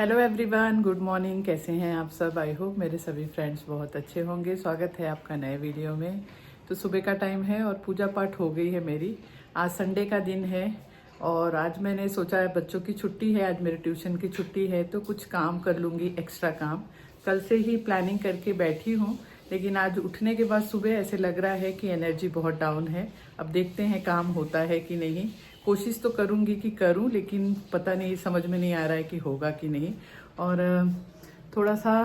Hello everyone, good morning. कैसे हैं आप सब? आई होप मेरे सभी फ्रेंड्स बहुत अच्छे होंगे। स्वागत है आपका नए वीडियो में। तो सुबह का टाइम है और पूजा पाठ हो गई है मेरी। आज संडे का दिन है और आज मैंने सोचा है बच्चों की छुट्टी है, आज मेरे ट्यूशन की छुट्टी है तो कुछ काम कर लूँगी, एक्स्ट्रा काम। कल से ही प्लानिंग करके बैठी हूँ, लेकिन आज उठने के बाद सुबह ऐसे लग रहा है कि एनर्जी बहुत डाउन है। अब देखते हैं काम होता है कि नहीं। कोशिश तो करूँगी कि करूँ, लेकिन पता नहीं, समझ में नहीं आ रहा है कि होगा कि नहीं। और थोड़ा सा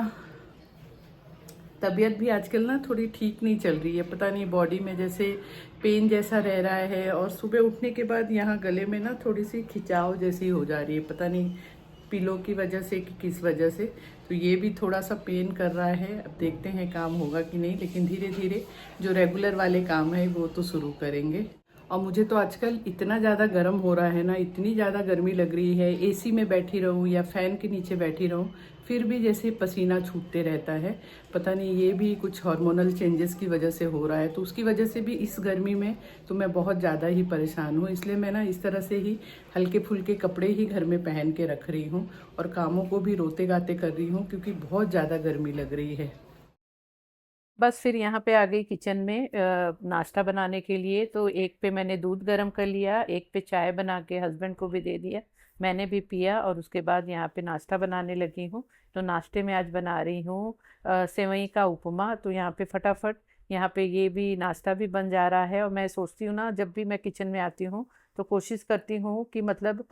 तबीयत भी आजकल ना थोड़ी ठीक नहीं चल रही है। पता नहीं बॉडी में जैसे पेन जैसा रह रहा है और सुबह उठने के बाद यहाँ गले में ना थोड़ी सी खिंचाव जैसी हो जा रही है। पता नहीं पिलो की वजह से कि किस वजह से। तो ये भी थोड़ा सा पेन कर रहा है। अब देखते हैं काम होगा कि नहीं, लेकिन धीरे धीरे जो रेगुलर वाले काम है वो तो शुरू करेंगे। और मुझे तो आजकल इतना ज़्यादा गर्म हो रहा है ना, इतनी ज़्यादा गर्मी लग रही है। एसी में बैठी रहूँ या फैन के नीचे बैठी रहूँ फिर भी जैसे पसीना छूटते रहता है। पता नहीं ये भी कुछ हार्मोनल चेंजेस की वजह से हो रहा है, तो उसकी वजह से भी इस गर्मी में तो मैं बहुत ज़्यादा ही परेशान हूँ। इसलिए मैं ना इस तरह से ही हल्के फुल्के कपड़े ही घर में पहन के रख रही हूँ और कामों को भी रोते गाते कर रही हूँ, क्योंकि बहुत ज़्यादा गर्मी लग रही है। बस फिर यहाँ पे आ गई किचन में नाश्ता बनाने के लिए। तो एक पे मैंने दूध गर्म कर लिया, एक पे चाय बना के हस्बैंड को भी दे दिया, मैंने भी पिया। और उसके बाद यहाँ पे नाश्ता बनाने लगी हूँ। तो नाश्ते में आज बना रही हूँ सेवई का उपमा। तो यहाँ पे फटाफट यहाँ पे ये भी नाश्ता भी बन जा रहा है। और मैं सोचती हूँ ना, जब भी मैं किचन में आती हूँ तो कोशिश करती हूँ कि मतलब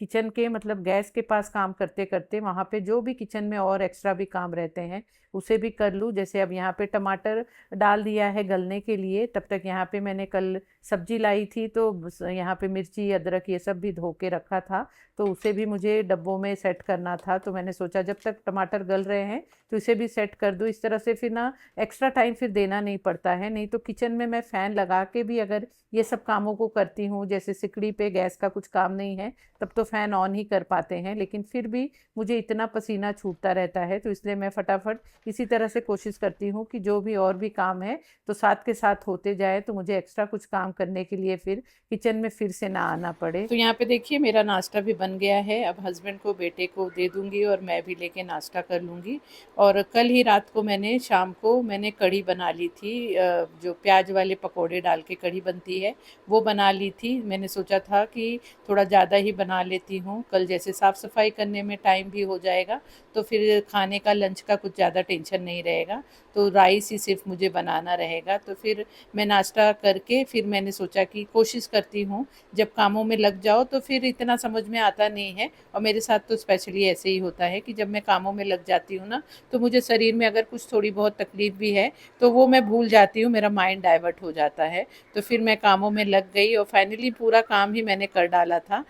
किचन के मतलब गैस के पास काम करते करते वहाँ पे जो भी किचन में और एक्स्ट्रा भी काम रहते हैं उसे भी कर लूँ। जैसे अब यहाँ पे टमाटर डाल दिया है गलने के लिए, तब तक यहाँ पे मैंने कल सब्जी लाई थी तो यहाँ पे मिर्ची अदरक ये सब भी धो के रखा था, तो उसे भी मुझे डब्बों में सेट करना था। तो मैंने सोचा जब तक टमाटर गल रहे हैं तो इसे भी सेट कर दूँ। इस तरह से फिर ना एक्स्ट्रा टाइम फिर देना नहीं पड़ता है। नहीं तो किचन में मैं फ़ैन लगा के भी अगर ये सब कामों को करती हूँ, जैसे सिकड़ी पे गैस का कुछ काम नहीं है तब तो फ़ैन ऑन ही कर पाते हैं, लेकिन फिर भी मुझे इतना पसीना छूटता रहता है। तो इसलिए मैं फटाफट इसी तरह से कोशिश करती हूँ कि जो भी और भी काम है तो साथ के साथ होते जाए, तो मुझे एक्स्ट्रा कुछ काम करने के लिए फिर किचन में फिर से ना आना पड़े। तो यहाँ पे देखिए मेरा नाश्ता भी बन गया है। अब हस्बैंड को बेटे को दे दूंगी और मैं भी लेके नाश्ता कर लूँगी। और कल ही रात को मैंने शाम को मैंने कढ़ी बना ली थी, जो प्याज वाले पकौड़े डाल के कढ़ी बनती है वो बना ली थी। मैंने सोचा था कि थोड़ा ज़्यादा ही बना लेती हूँ, कल जैसे साफ़ सफाई करने में टाइम भी हो जाएगा तो फिर खाने का लंच का कुछ ज़्यादा टेंशन नहीं रहेगा। तो राइस ही सिर्फ मुझे बनाना रहेगा। तो फिर मैं नाश्ता करके फिर मैंने सोचा कि कोशिश करती हूँ जब कामों में लग जाओ तो फिर इतना समझ में आता नहीं है। और मेरे साथ तो स्पेशली ऐसे ही होता है कि जब मैं कामों में लग जाती हूँ ना, तो मुझे शरीर में अगर कुछ थोड़ी बहुत तकलीफ भी है तो वो मैं भूल जाती हूँ, मेरा माइंड डाइवर्ट हो जाता है। तो फिर मैं कामों में लग गई और फाइनली पूरा काम ही मैंने कर डाला था।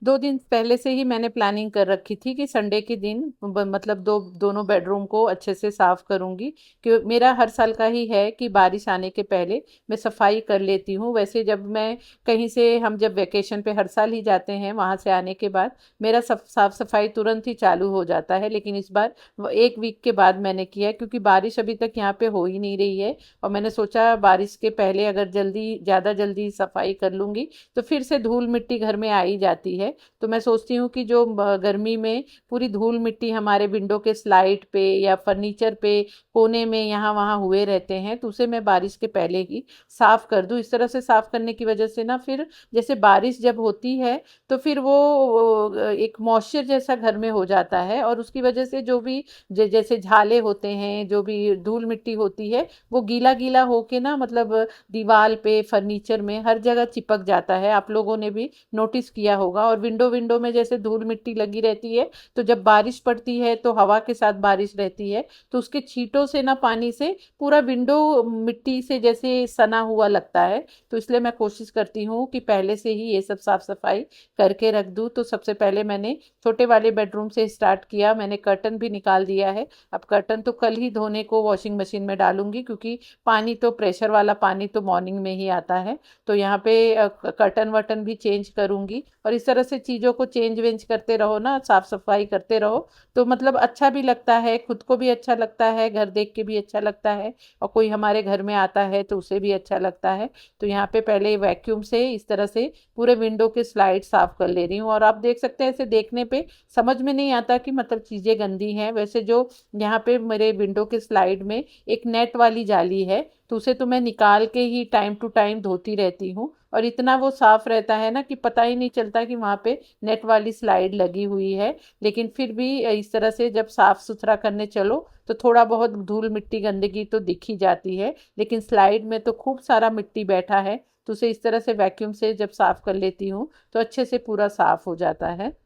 2 दिन पहले से ही मैंने प्लानिंग कर रखी थी कि संडे के दिन मतलब दोनों बेडरूम को अच्छे से साफ करूंगी। कि मेरा हर साल का ही है कि बारिश आने के पहले मैं सफाई कर लेती हूँ। वैसे जब मैं कहीं से हम जब वेकेशन पे हर साल ही जाते हैं, वहाँ से आने के बाद मेरा साफ सफाई तुरंत ही चालू हो जाता है। लेकिन इस बार 1 वीक के बाद मैंने किया, क्योंकि बारिश अभी तक यहाँ पे हो ही नहीं रही है। और मैंने सोचा बारिश के पहले अगर ज़्यादा जल्दी सफाई कर लूँगी तो फिर से धूल मिट्टी घर में आ ही जाती है। तो मैं सोचती हूँ कि जो गर्मी में पूरी धूल मिट्टी हमारे विंडो के स्लाइड पे या फर्नीचर पे कोने में यहाँ वहाँ हुए रहते हैं, तो उसे मैं बारिश के पहले ही साफ कर दूँ। इस तरह से साफ करने की वजह से ना फिर जैसे बारिश जब होती है तो फिर वो एक मॉइस्चर जैसा घर में हो जाता है, और उसकी वजह से जो भी जैसे झाले होते हैं, जो भी धूल मिट्टी होती है, वो गीला गीला होके ना मतलब दीवार पे फर्नीचर में हर जगह चिपक जाता है। आप लोगों ने भी नोटिस किया होगा। और विंडो विंडो में जैसे धूल मिट्टी लगी रहती है, तो जब बारिश पड़ती है तो हवा के साथ बारिश रहती है, तो उसके छींटों से ना पानी से पूरा विंडो मिट्टी से जैसे सना हुआ लगता है। तो इसलिए मैं कोशिश करती हूँ कि पहले से ही ये सब साफ सफाई करके रख दूँ। तो सबसे पहले मैंने छोटे वाले बेडरूम से स्टार्ट किया। मैंने कर्टन भी निकाल दिया है। अब कर्टन तो कल ही धोने को वॉशिंग मशीन में डालूंगी, क्योंकि पानी तो प्रेशर वाला पानी तो मॉर्निंग में ही आता है। तो यहाँ पे कर्टन वर्टन भी चेंज करूंगी। और इस तरह से चीज़ों को चेंज वेंज करते रहो ना, साफ़ सफाई करते रहो, तो मतलब अच्छा भी लगता है, खुद को भी अच्छा लगता है, घर देख के भी अच्छा लगता है, और कोई हमारे घर में आता है तो उसे भी अच्छा लगता है। तो यहाँ पे पहले वैक्यूम से इस तरह से पूरे विंडो के स्लाइड साफ़ कर ले रही हूँ। और आप देख सकते हैं, ऐसे देखने पे समझ में नहीं आता कि मतलब चीज़ें गंदी हैं। वैसे जो यहाँ पे मेरे विंडो के स्लाइड में एक नेट वाली जाली है, तो उसे तो मैं निकाल के ही टाइम टू टाइम धोती रहती हूँ, और इतना वो साफ रहता है ना कि पता ही नहीं चलता कि वहाँ पे नेट वाली स्लाइड लगी हुई है। लेकिन फिर भी इस तरह से जब साफ सुथरा करने चलो तो थोड़ा बहुत धूल मिट्टी गंदगी तो दिख ही जाती है, लेकिन स्लाइड में तो खूब सारा मिट्टी बैठा है, तो उसे इस तरह से वैक्यूम से जब साफ कर लेती हूँ तो अच्छे से पूरा साफ हो जाता है।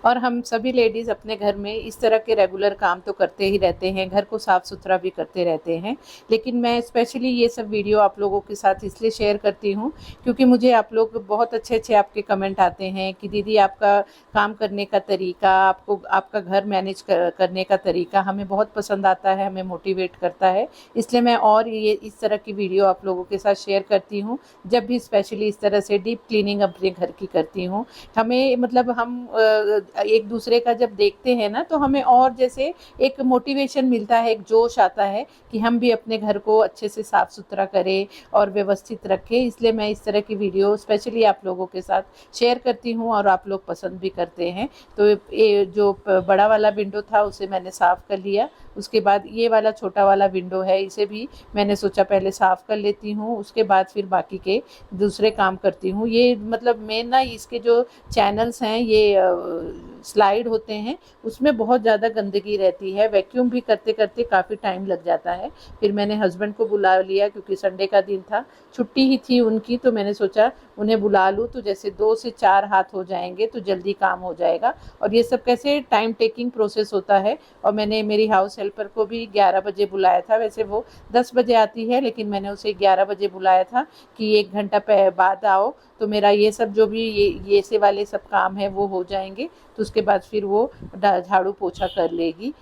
और हम सभी लेडीज़ अपने घर में इस तरह के रेगुलर काम तो करते ही रहते हैं, घर को साफ़ सुथरा भी करते रहते हैं। लेकिन मैं स्पेशली ये सब वीडियो आप लोगों के साथ इसलिए शेयर करती हूँ क्योंकि मुझे आप लोग बहुत अच्छे अच्छे आपके कमेंट आते हैं कि दीदी आपका काम करने का तरीका, आपको आपका घर मैनेज करने का तरीका हमें बहुत पसंद आता है, हमें मोटिवेट करता है। इसलिए मैं और ये इस तरह की वीडियो आप लोगों के साथ शेयर करती हूँ, जब भी स्पेशली इस तरह से डीप क्लीनिंग अपने घर की करती हूँ। हमें मतलब हम एक दूसरे का जब देखते हैं ना, तो हमें और जैसे एक मोटिवेशन मिलता है, एक जोश आता है कि हम भी अपने घर को अच्छे से साफ सुथरा करें और व्यवस्थित रखें। इसलिए मैं इस तरह की वीडियो स्पेशली आप लोगों के साथ शेयर करती हूँ और आप लोग पसंद भी करते हैं। तो ये जो बड़ा वाला विंडो था उसे मैंने साफ़ कर लिया। उसके बाद ये वाला छोटा वाला विंडो है, इसे भी मैंने सोचा पहले साफ़ कर लेती हूँ, उसके बाद फिर बाकी के दूसरे काम करती हूँ। ये मतलब मेन ना इसके जो चैनल्स हैं, ये स्लाइड होते हैं, उसमें बहुत ज़्यादा गंदगी रहती है, वैक्यूम भी करते करते काफ़ी टाइम लग जाता है। फिर मैंने हस्बैंड को बुला लिया क्योंकि संडे का दिन था, छुट्टी ही थी उनकी, तो मैंने सोचा उन्हें बुला लूँ तो जैसे 2 से 4 हाथ हो जाएंगे तो जल्दी काम हो जाएगा। और ये सब कैसे टाइम टेकिंग प्रोसेस होता है। और मैंने मेरी हाउस हेल्पर को भी 11 बजे बुलाया था, वैसे वो 10 बजे आती है, लेकिन मैंने उसे 11 बजे बुलाया था कि 1 घंटा बाद आओ, तो मेरा ये सब जो भी ये से वाले सब काम है वो हो जाएंगे, तो उसके बाद फिर वो झाड़ू पोछा कर लेगी।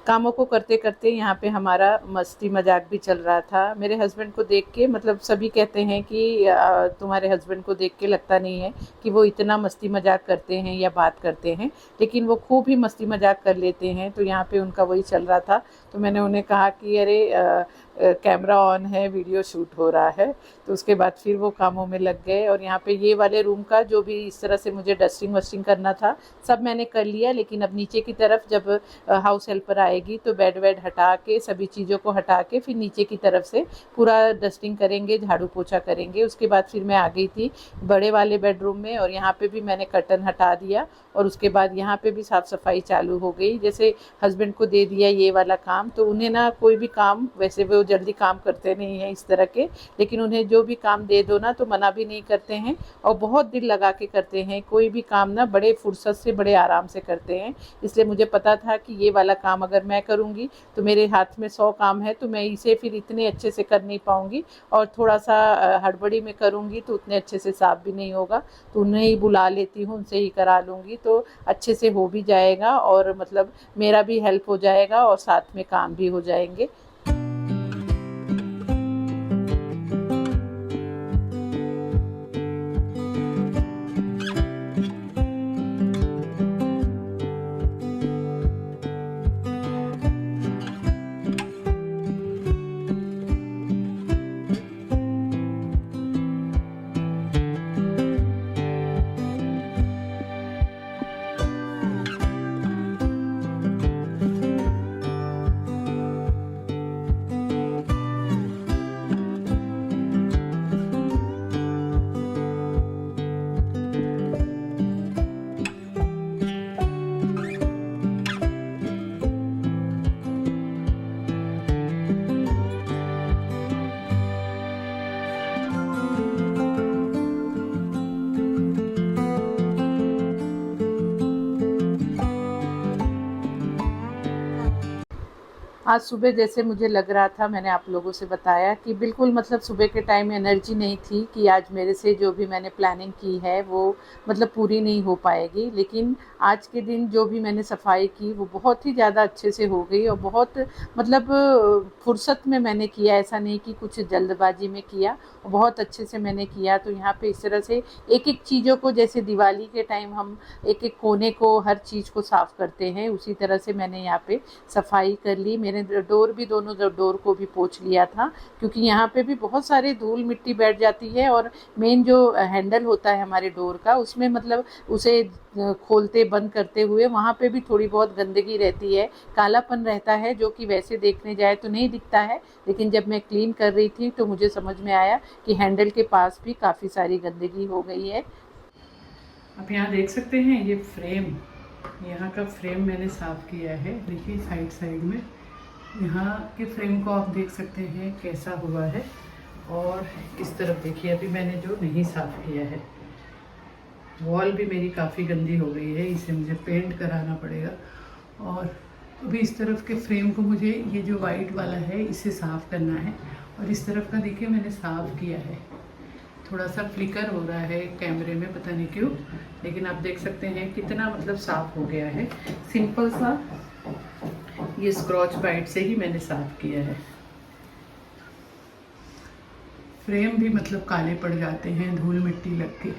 कामों को करते करते यहाँ पे हमारा मस्ती मजाक भी चल रहा था। मेरे हस्बैंड को देख के मतलब सभी कहते हैं कि तुम्हारे हस्बैंड को देख के लगता नहीं है कि वो इतना मस्ती मजाक करते हैं या बात करते हैं, लेकिन वो खूब ही मस्ती मजाक कर लेते हैं। तो यहाँ पे उनका वही चल रहा था, तो मैंने उन्हें कहा कि अरे कैमरा ऑन है, वीडियो शूट हो रहा है। तो उसके बाद फिर वो कामों में लग गए। और यहाँ पे ये वाले रूम का जो भी इस तरह से मुझे डस्टिंग वस्टिंग करना था सब मैंने कर लिया, लेकिन अब नीचे की तरफ जब हाउस हेल्पर आएगी तो बेड वेड हटा के, सभी चीज़ों को हटा के फिर नीचे की तरफ से पूरा डस्टिंग करेंगे, झाड़ू पोछा करेंगे। उसके बाद फिर मैं आ गई थी बड़े वाले बेडरूम में, और यहाँ पे भी मैंने कर्टन हटा दिया, और उसके बाद यहाँ पे भी साफ़ सफाई चालू हो गई। जैसे हस्बैंड को दे दिया ये वाला काम, तो उन्हें ना कोई भी काम, वैसे वो जल्दी काम करते नहीं हैं इस तरह के, लेकिन उन्हें जो भी काम दे दो ना तो मना भी नहीं करते हैं, और बहुत दिल लगा के करते हैं। कोई भी काम ना बड़े फुर्सत से, बड़े आराम से करते हैं। इसलिए मुझे पता था कि ये वाला काम अगर मैं करूँगी तो मेरे हाथ में 100 काम है, तो मैं इसे फिर इतने अच्छे से कर नहीं पाऊँगी, और थोड़ा सा हड़बड़ी में करूँगी तो उतने अच्छे से साफ भी नहीं होगा। तो उन्हें ही बुला लेती हूँ, उनसे ही करा लूँगी, तो अच्छे से हो भी जाएगा, और मतलब मेरा भी हेल्प हो जाएगा और साथ में काम भी हो जाएंगे। आज सुबह जैसे मुझे लग रहा था, मैंने आप लोगों से बताया कि बिल्कुल मतलब सुबह के टाइम एनर्जी नहीं थी कि आज मेरे से जो भी मैंने प्लानिंग की है वो मतलब पूरी नहीं हो पाएगी। लेकिन आज के दिन जो भी मैंने सफाई की वो बहुत ही ज़्यादा अच्छे से हो गई और बहुत मतलब फुर्सत में मैंने किया, ऐसा नहीं कि कुछ जल्दबाजी में किया, बहुत अच्छे से मैंने किया। तो यहाँ पे इस तरह से एक एक चीज़ों को, जैसे दिवाली के टाइम हम एक एक कोने को हर चीज़ को साफ़ करते हैं, उसी तरह से मैंने यहाँ पे सफाई कर ली। मैंने डोर भी, दोनों डोर को भी पोंछ लिया था, क्योंकि यहाँ पे भी बहुत सारे धूल मिट्टी बैठ जाती है और मेन जो हैंडल होता है हमारे डोर का, उसमें मतलब उसे खोलते बंद करते हुए वहाँ पे भी थोड़ी बहुत गंदगी रहती है, कालापन रहता है, जो कि वैसे देखने जाए तो नहीं दिखता है, लेकिन जब मैं क्लीन कर रही थी तो मुझे समझ में आया कि हैंडल के पास भी काफ़ी सारी गंदगी हो गई है। आप यहाँ देख सकते हैं ये फ्रेम, यहाँ का फ्रेम मैंने साफ़ किया है। देखिए साइड साइड में यहाँ के फ्रेम को आप देख सकते हैं कैसा हुआ है। और इस तरफ देखिए, अभी मैंने जो नहीं साफ़ किया है, वॉल भी मेरी काफ़ी गंदी हो गई है, इसे मुझे पेंट कराना पड़ेगा। और अभी इस तरफ के फ्रेम को मुझे, ये जो वाइट वाला है, इसे साफ़ करना है। और इस तरफ का देखिए मैंने साफ़ किया है। थोड़ा सा फ्लिकर हो रहा है कैमरे में, पता नहीं क्यों, लेकिन आप देख सकते हैं कितना मतलब साफ़ हो गया है। सिंपल सा ये स्क्रॉच बाइट से ही मैंने साफ़ किया है। फ्रेम भी मतलब काले पड़ जाते हैं धूल मिट्टी लग के।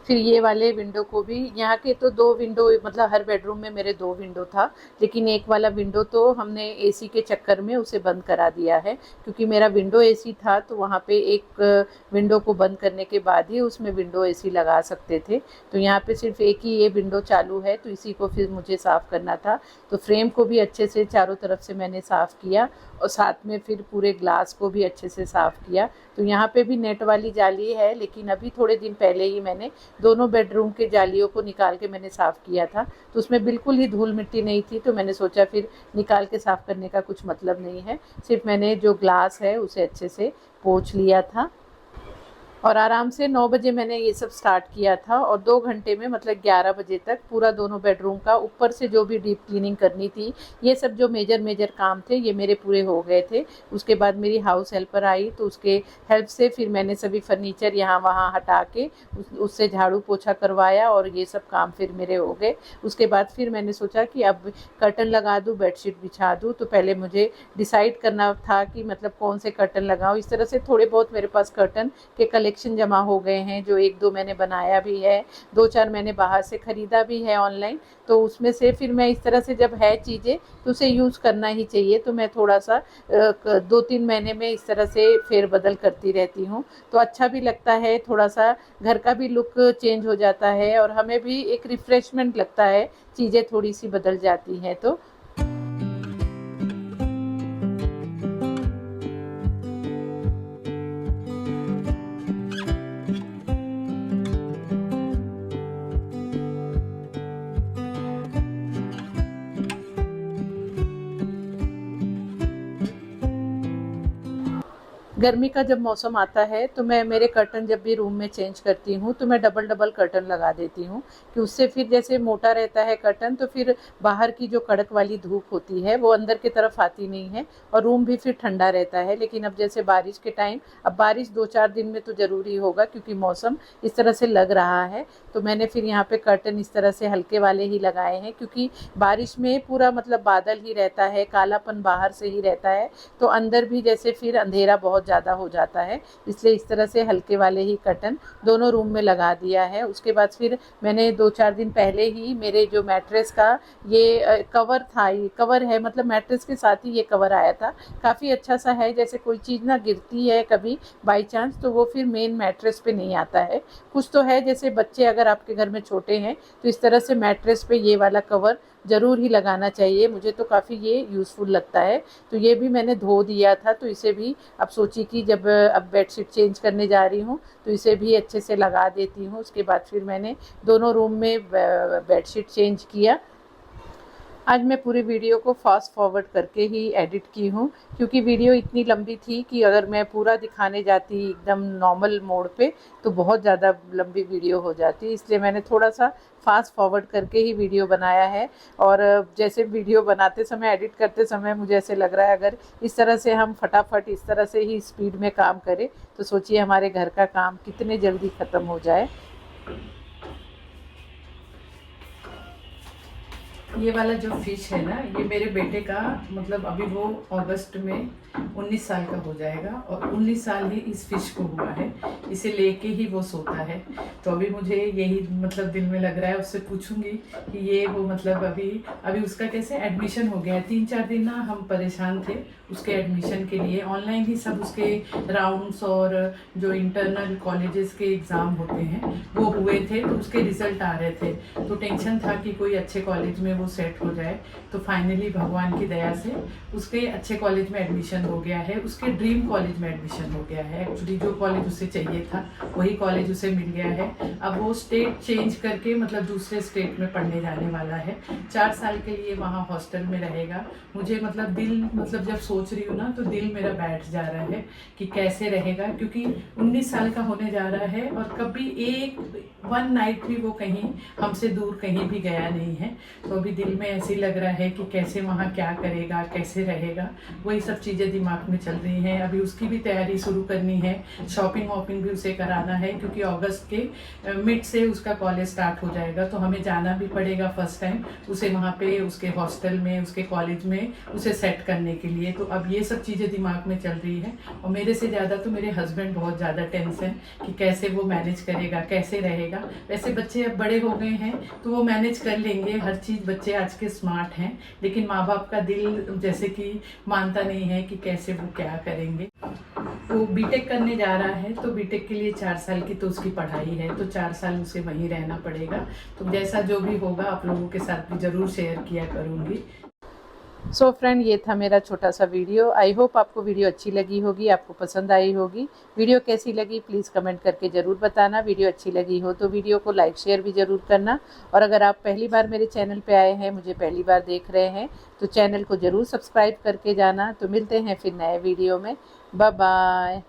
फिर ये वाले विंडो को भी, यहाँ के तो 2 विंडो, मतलब हर बेडरूम में मेरे 2 विंडो था, लेकिन एक वाला विंडो तो हमने एसी के चक्कर में उसे बंद करा दिया है, क्योंकि मेरा विंडो एसी था तो वहाँ पे एक विंडो को बंद करने के बाद ही उसमें विंडो एसी लगा सकते थे। तो यहाँ पे सिर्फ एक ही ये विंडो चालू है, तो इसी को फिर मुझे साफ़ करना था। तो फ्रेम को भी अच्छे से चारों तरफ से मैंने साफ़ किया और साथ में फिर पूरे ग्लास को भी अच्छे से साफ़ किया। तो यहाँ पे भी नेट वाली जाली है, लेकिन अभी थोड़े दिन पहले ही मैंने दोनों बेडरूम के जालियों को निकाल के मैंने साफ़ किया था, तो उसमें बिल्कुल ही धूल मिट्टी नहीं थी। तो मैंने सोचा फिर निकाल के साफ़ करने का कुछ मतलब नहीं है, सिर्फ मैंने जो ग्लास है उसे अच्छे से पोंछ लिया था। और आराम से 9 बजे मैंने ये सब स्टार्ट किया था और 2 घंटे में मतलब 11 बजे तक पूरा दोनों बेडरूम का ऊपर से जो भी डीप क्लीनिंग करनी थी, ये सब जो मेजर काम थे ये मेरे पूरे हो गए थे। उसके बाद मेरी हाउस हेल्पर आई, तो उसके हेल्प से फिर मैंने सभी फर्नीचर यहाँ वहाँ हटा के उससे झाड़ू पोछा करवाया और ये सब काम फिर मेरे हो गए। उसके बाद फिर मैंने सोचा कि अब कर्टन लगा दूँ, बेडशीट बिछा दूँ। तो पहले मुझे डिसाइड करना था कि मतलब कौन से कर्टन लगाऊँ। इस तरह से थोड़े बहुत मेरे पास कर्टन के कलेक्शन जमा हो गए हैं, जो 1-2 मैंने बनाया भी है, 2-4 मैंने बाहर से ख़रीदा भी है ऑनलाइन। तो उसमें से फिर मैं इस तरह से, जब है चीज़ें तो उसे यूज़ करना ही चाहिए, तो मैं थोड़ा सा 2-3 महीने में इस तरह से फेरबदल करती रहती हूँ। तो अच्छा भी लगता है, थोड़ा सा घर का भी लुक चेंज हो जाता है और हमें भी एक रिफ़्रेशमेंट लगता है, चीज़ें थोड़ी सी बदल जाती हैं तो। गर्मी का जब मौसम आता है तो मैं मेरे कर्टन जब भी रूम में चेंज करती हूँ तो मैं डबल कर्टन लगा देती हूँ, कि उससे फिर जैसे मोटा रहता है कर्टन, तो फिर बाहर की जो कड़क वाली धूप होती है वो अंदर की तरफ आती नहीं है और रूम भी फिर ठंडा रहता है। लेकिन अब जैसे बारिश के टाइम, अब बारिश 2-4 दिन में तो ज़रूरी होगा क्योंकि मौसम इस तरह से लग रहा है, तो मैंने फिर यहाँ पे कर्टन इस तरह से हल्के वाले ही लगाए हैं, क्योंकि बारिश में पूरा मतलब बादल ही रहता है, कालापन बाहर से ही रहता है, तो अंदर भी जैसे फिर अंधेरा बहुत ज़्यादा हो जाता है, इसलिए इस तरह से हल्के वाले ही कर्टन दोनों रूम में लगा दिया है। उसके बाद फिर मैंने 2-4 दिन पहले ही मेरे जो मैट्रेस का ये कवर था, ये कवर है, मतलब मैट्रेस के साथ ही ये कवर आया था, काफ़ी अच्छा सा है, जैसे कोई चीज़ ना गिरती है कभी बाई चांस तो वो फिर मेन मैट्रेस पे नहीं आता है। कुछ तो है, जैसे बच्चे अगर आपके घर में छोटे हैं तो इस तरह से मैट्रेस पे ये वाला कवर ज़रूर ही लगाना चाहिए, मुझे तो काफ़ी ये यूज़फुल लगता है। तो ये भी मैंने धो दिया था, तो इसे भी अब सोची कि जब अब बेडशीट चेंज करने जा रही हूँ तो इसे भी अच्छे से लगा देती हूँ। उसके बाद फिर मैंने दोनों रूम में बेडशीट चेंज किया। आज मैं पूरी वीडियो को फास्ट फॉरवर्ड करके ही एडिट की हूँ, क्योंकि वीडियो इतनी लंबी थी कि अगर मैं पूरा दिखाने जाती एकदम नॉर्मल मोड पे तो बहुत ज़्यादा लंबी वीडियो हो जाती, इसलिए मैंने थोड़ा सा फास्ट फॉरवर्ड करके ही वीडियो बनाया है। और जैसे वीडियो बनाते समय, एडिट करते समय मुझे ऐसे लग रहा है अगर इस तरह से हम फटाफट इस तरह से ही स्पीड में काम करें तो सोचिए हमारे घर का काम कितने जल्दी ख़त्म हो जाए। ये वाला जो फिश है ना, ये मेरे बेटे का, मतलब अभी वो अगस्त में 19 साल का हो जाएगा और 19 साल ही इस फिश को हुआ है। इसे लेके ही वो सोता है। तो अभी मुझे यही मतलब दिल में लग रहा है, उससे पूछूंगी कि ये वो मतलब अभी उसका कैसे एडमिशन हो गया है। 3-4 दिन ना हम परेशान थे उसके एडमिशन के लिए। ऑनलाइन ही सब उसके राउंड्स और जो इंटरनल कॉलेजेस के एग्ज़ाम होते हैं वो हुए थे, तो उसके रिजल्ट आ रहे थे। तो टेंशन था कि कोई अच्छे कॉलेज में वो सेट हो जाए। तो फाइनली भगवान की दया से उसके अच्छे कॉलेज में एडमिशन हो गया है। उसके ड्रीम कॉलेज में एडमिशन हो गया है। एक्चुअली जो कॉलेज उसे चाहिए था वही कॉलेज उसे मिल गया है। अब वो स्टेट चेंज करके मतलब दूसरे स्टेट में पढ़ने जाने वाला है। 4 साल के लिए वहाँ हॉस्टल में रहेगा। मुझे मतलब दिल, मतलब जब सोच रही हूँ ना तो दिल मेरा बैठ जा रहा है कि कैसे रहेगा, क्योंकि 19 साल का होने जा रहा है और कभी एक 1 नाइट भी वो कहीं हमसे दूर कहीं भी गया नहीं है। तो अभी दिल में ऐसे ही लग रहा है कि कैसे वहाँ क्या करेगा, कैसे रहेगा, वही सब चीज़ें दिमाग में चल रही हैं। अभी उसकी भी तैयारी शुरू करनी है, शॉपिंग वॉपिंग भी उसे कराना है, क्योंकि अगस्त के मिड से उसका कॉलेज स्टार्ट हो जाएगा। तो हमें जाना भी पड़ेगा फर्स्ट टाइम उसे वहाँ पे उसके हॉस्टल में, उसके कॉलेज में उसे सेट करने के लिए। तो अब ये सब चीज़ें दिमाग में चल रही है। और मेरे से ज़्यादा तो मेरे हस्बैंड बहुत ज़्यादा टेंस हैं कि कैसे वो मैनेज करेगा, कैसे रहेगा। वैसे बच्चे अब बड़े हो गए हैं तो वो मैनेज कर लेंगे हर चीज़, बच्चे आज के स्मार्ट हैं। लेकिन माँ बाप का दिल जैसे कि मानता नहीं है कि कैसे वो क्या करेंगे। वो बीटेक करने जा रहा है, तो बीटेक के लिए 4 साल की तो उसकी पढ़ाई है, तो 4 साल उसे वहीं रहना पड़ेगा। तो जैसा जो भी होगा आप लोगों के साथ भी ज़रूर शेयर किया करूँगी। सो फ्रेंड, ये था मेरा छोटा सा वीडियो। आई होप आपको वीडियो अच्छी लगी होगी, आपको पसंद आई होगी। वीडियो कैसी लगी प्लीज़ कमेंट करके ज़रूर बताना। वीडियो अच्छी लगी हो तो वीडियो को लाइक शेयर भी ज़रूर करना। और अगर आप पहली बार मेरे चैनल पे आए हैं, मुझे पहली बार देख रहे हैं, तो चैनल को ज़रूर सब्सक्राइब करके जाना। तो मिलते हैं फिर नए वीडियो में। Bye bye.